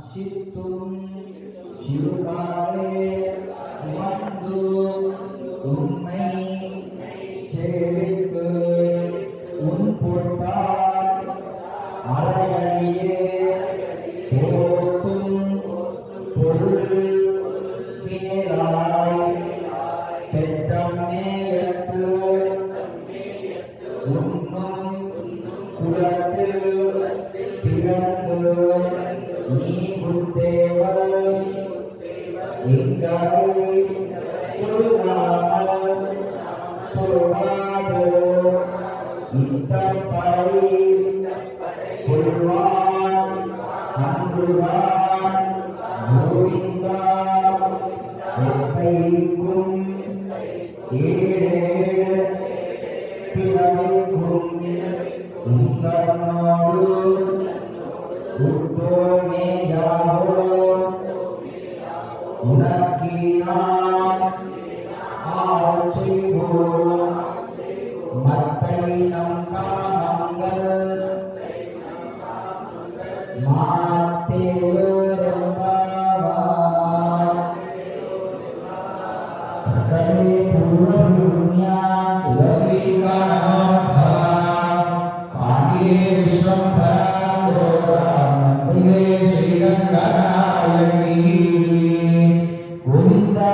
சித்தும் சிறுகாலே வந்து உன்னை சேவித்து உன் பொட்டால் அரையடியே போத்தும் பொருள் கேளாய் பெற்றமேயத்து உன்னும் குலத்தில் பிறந்து நீ புத்தேவல் எங்களை புல்லாமல் புல்வாது இத்தப்பறை புல்வான் அன்புவான் கோவிந்தா எத்தைக்கும் ஏழேழு பிறவிக்கும் உந்தனோடு உத்தோமேயாவோ உனக்கினான் ஆட்சிவோம் மத்தை நம்பாமங்கள் மாத்தேவரம்பாவாய் கலே பூர்வபுண்யா லசிகானம் பாண்டியே விஸ்வம்பரம் மந்திரே ஸ்ரீரங்கநாயகி கோவிந்தா